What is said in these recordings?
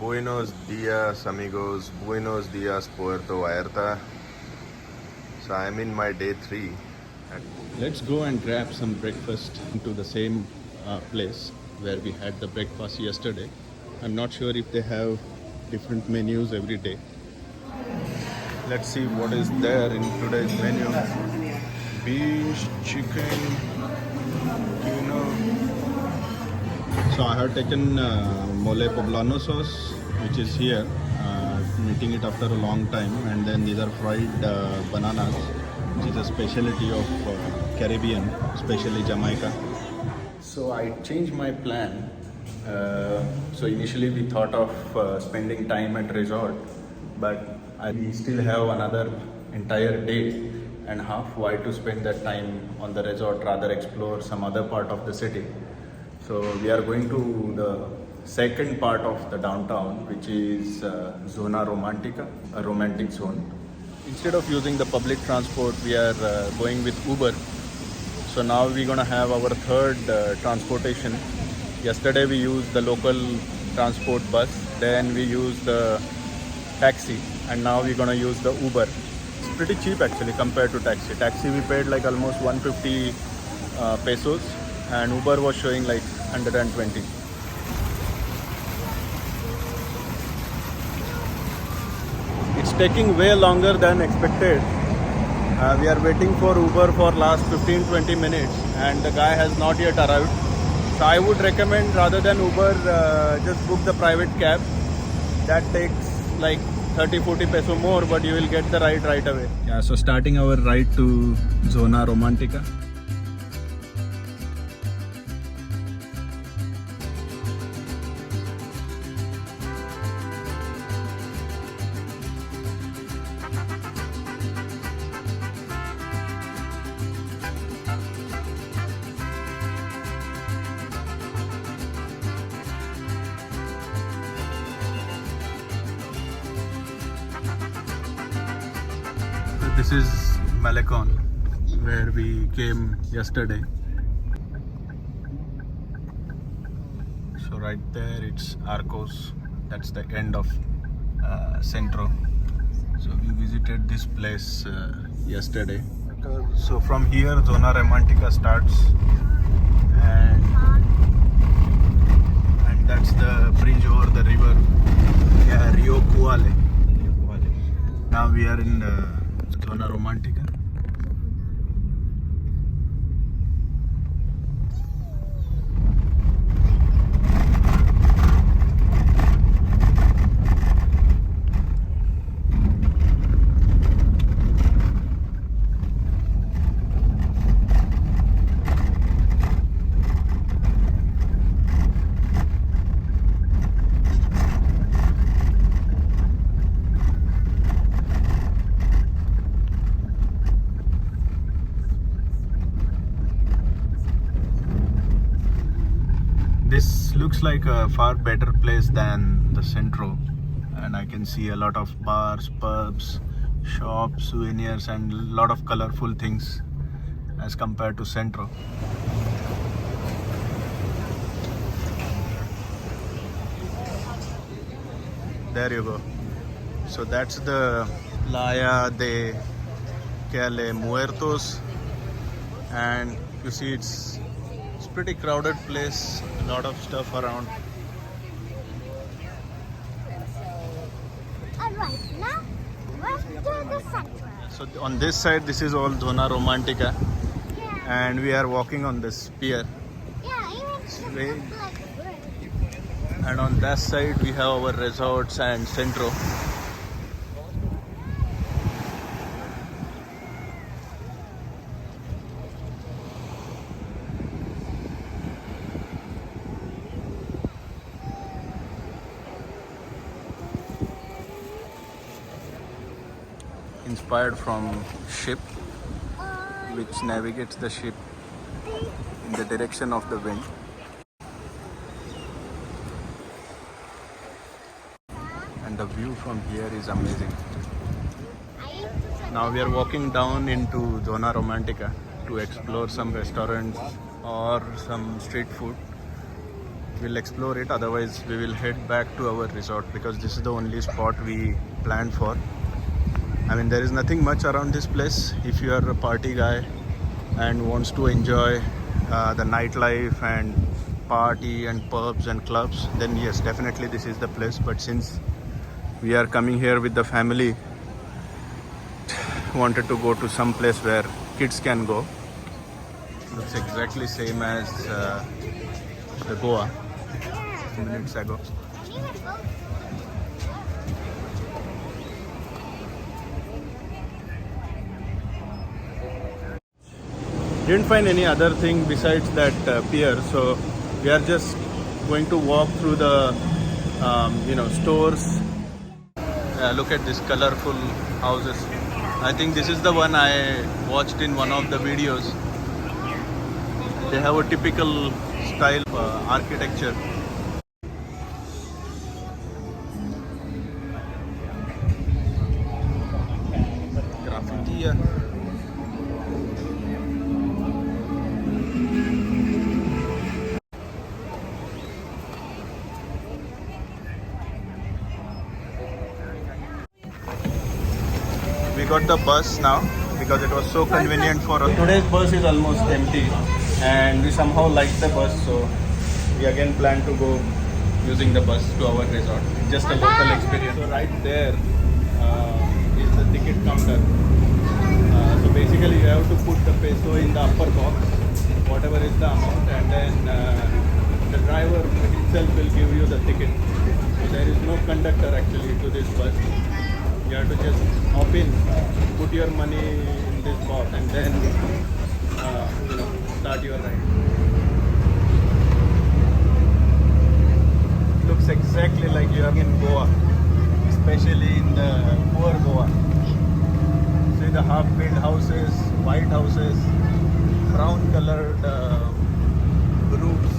Buenos dias, amigos. Buenos dias, Puerto Vallarta. So I'm in my day 3. Let's go and grab some breakfast into the same place where we had the breakfast yesterday. I'm not sure if they have different menus every day. Let's see what is there in today's menu. Beef, chicken, tuna. So I have taken mole poblano sauce, which is here, eating it after a long time, and then these are fried bananas, which is a specialty of Caribbean, especially Jamaica. So I changed my plan. So initially we thought of spending time at resort, but we still have another entire day and half. Why to spend that time on the resort, rather explore some other part of the city. So we are going to the second part of the downtown, which is Zona Romantica, a romantic zone. Instead of using the public transport, we are going with Uber. So now we're gonna have our third transportation. Yesterday we used the local transport bus, then we used the taxi, and now we're gonna use the Uber. It's pretty cheap actually compared to taxi. Taxi we paid like almost 150 pesos, and Uber was showing like 120. It's taking way longer than expected. We are waiting for Uber for last 15-20 minutes and the guy has not yet arrived. So I would recommend, rather than Uber, just book the private cab. That takes like 30-40 peso more, but you will get the ride right away. Yeah, so starting our ride to Zona Romantica. This is Malecon, where we came yesterday. So right there it's Arcos. That's the end of Centro. So we visited this place yesterday. So from here Zona Romantica starts, and that's the bridge over the river, yeah, Rio Cuale. Now we are in Zona Romantica. This looks like a far better place than the Centro, and I can see a lot of bars, pubs, shops, souvenirs, and a lot of colorful things as compared to Centro. There you go. So that's the Playa de Los Muertos, and you see it's pretty crowded place, a lot of stuff around. Alright, now let's do the center. So on this side, this is all Zona Romantica, Yeah, and we are walking on this pier. yeah, even Straight. looks like bird. And on that side, we have our resorts and Centro. Inspired from ship, which navigates the ship in the direction of the wind. And the view from here is amazing. Now we are walking down into Zona Romantica to explore some restaurants or some street food. we'll explore it. Otherwise, we will head back to our resort because this is the only spot we planned for. I mean, there is nothing much around this place. If you are a party guy and wants to enjoy the nightlife and party and pubs and clubs, then yes, definitely this is the place. But since we are coming here with the family, wanted to go to some place where kids can go. Looks exactly same as the Goa minutes ago. And even both. Didn't find any other thing besides that pier, so we are just going to walk through the stores. Look at these colorful houses. I think this is the one I watched in one of the videos. They have a typical style architecture. Graffiti. We got the bus now because it was so convenient for us. Today's bus is almost empty and we somehow liked the bus, so we again plan to go using the bus to our resort. Just a local experience. So right there is the ticket counter. So basically you have to put the peso in the upper box, whatever is the amount, and then the driver himself will give you the ticket. So there is no conductor actually to this bus. You have to just hop in, put your money in this box, and then start your ride. Looks exactly like you are in Goa, especially in the poor Goa. See the half-built houses, white houses, brown-colored roofs.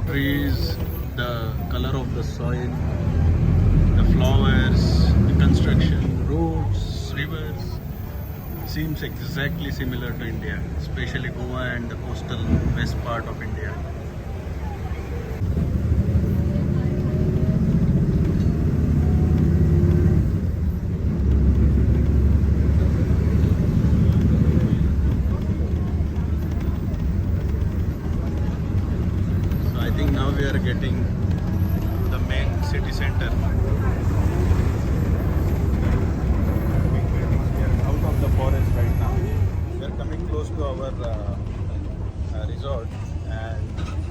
Trees, the color of the soil, the flowers, the construction, roads, rivers, seems exactly similar to India, especially Goa and the coastal west part of India. I think now we are getting the main city center. We are out of the forest right now. We are coming close to our resort, and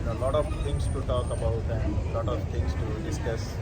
a lot of things to talk about and a lot of things to discuss.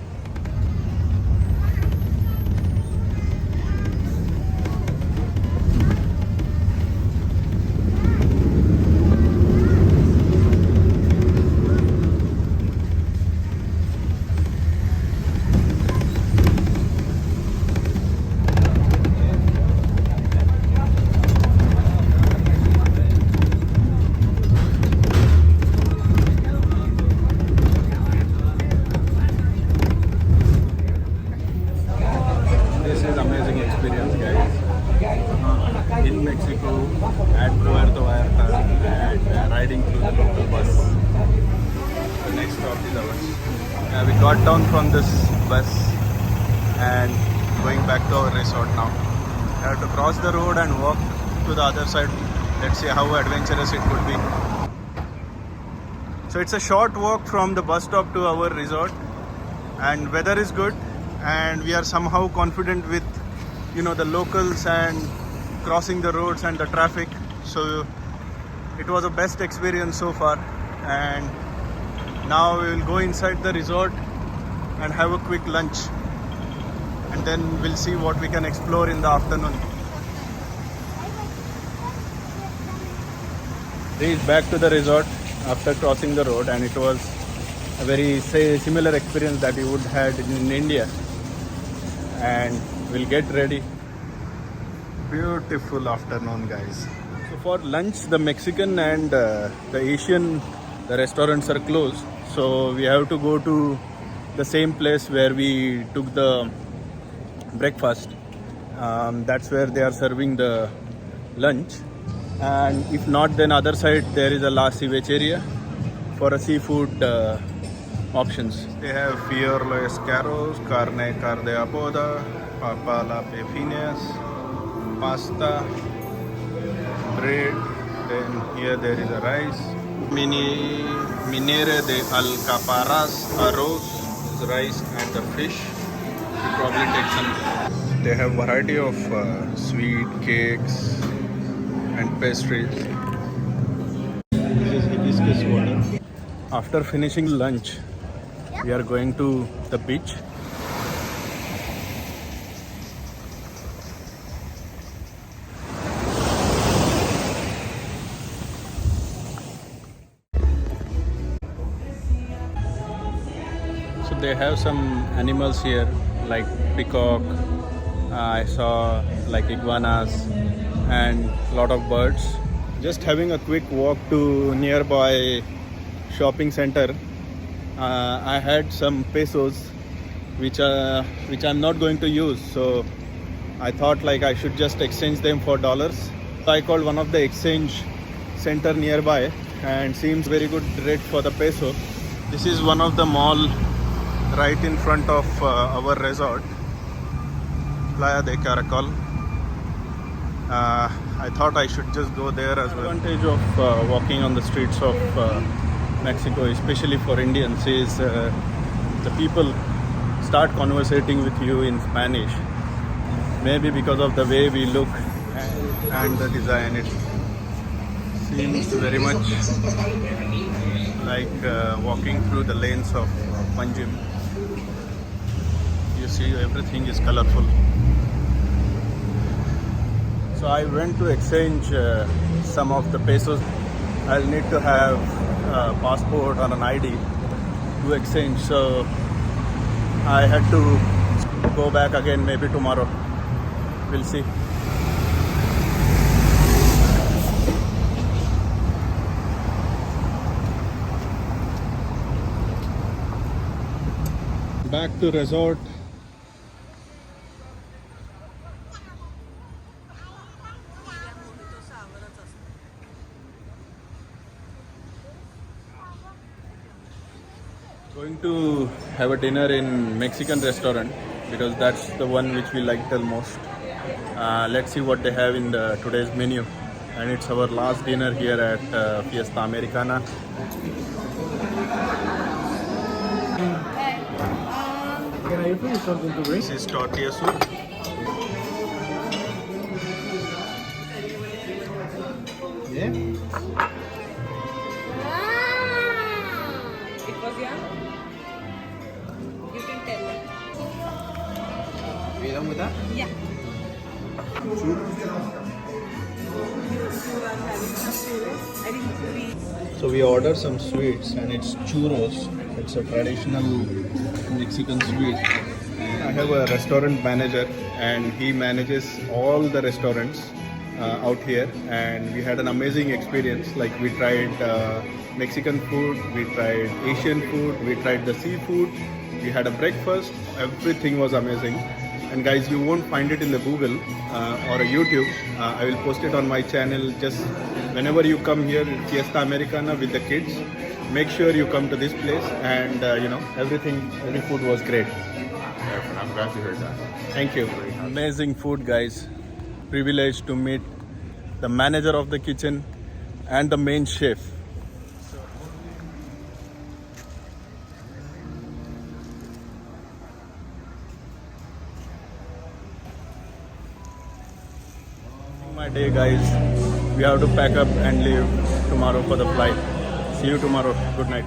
This is amazing experience, guys. In Mexico, at Puerto Vallarta, and riding through the local bus. The next stop is ours. We got down from this bus and going back to our resort now. We have to cross the road and walk to the other side. Let's see how adventurous it could be. So it's a short walk from the bus stop to our resort, and weather is good. And we are somehow confident with the locals and crossing the roads and the traffic, so it was a best experience so far. And now we will go inside the resort and have a quick lunch, and then we'll see what we can explore in the afternoon. Reached back to the resort after crossing the road, and it was a very similar experience that you would had in India. And we'll get ready. Beautiful afternoon, guys. So for lunch, the Mexican and the Asian, the restaurants are closed, so we have to go to the same place where we took the breakfast. That's where they are serving the lunch. And if not, then other side there is a La Cevicheria for a seafood options. They have Fiorlo Escarros, Carne Cardeapoda, Papala Pepines, pasta, bread. Then here there is a rice. Minere de Alcaparras, arroz, rice and the fish. You probably take some. They have variety of sweet cakes and pastries. This is hibiscus water. After finishing lunch, we are going to the beach. So they have some animals here like peacock. I saw like iguanas and a lot of birds. Just having a quick walk to nearby shopping center. I had some pesos which I'm not going to use, so I thought like I should just exchange them for dollars. So I called one of the exchange center nearby and seems very good rate for the peso. This is one of the mall right in front of our resort, Playa de Caracol. I thought I should just go there as well. The advantage of walking on the streets of Mexico, especially for Indians, is the people start conversating with you in Spanish. Maybe because of the way we look and the design, it seems very much like walking through the lanes of Panjim. You see, everything is colorful. So I went to exchange some of the pesos. I'll need to have a passport or an ID to exchange. So I had to go back again maybe tomorrow. We'll see. Back to resort. Going to have a dinner in Mexican restaurant because that's the one which we like the most. Let's see what they have in today's menu. And it's our last dinner here at Fiesta Americana. This is tortilla soup. Yeah. You can tell them. Are you done with that? Yeah. So we ordered some sweets and it's churros. It's a traditional Mexican sweet. I have a restaurant manager and he manages all the restaurants out here, and we had an amazing experience. Like we tried Mexican food, we tried Asian food, we tried the seafood, we had a breakfast. Everything was amazing. And guys, you won't find it in the Google or a YouTube. I will post it on my channel. Just whenever you come here, Fiesta Americana with the kids, make sure you come to this place. And every food was great. I'm glad to hear that. Thank you. Amazing food, guys. Privileged to meet the manager of the kitchen and the main chef. My day, guys. We have to pack up and leave tomorrow for the flight. See you tomorrow. Good night.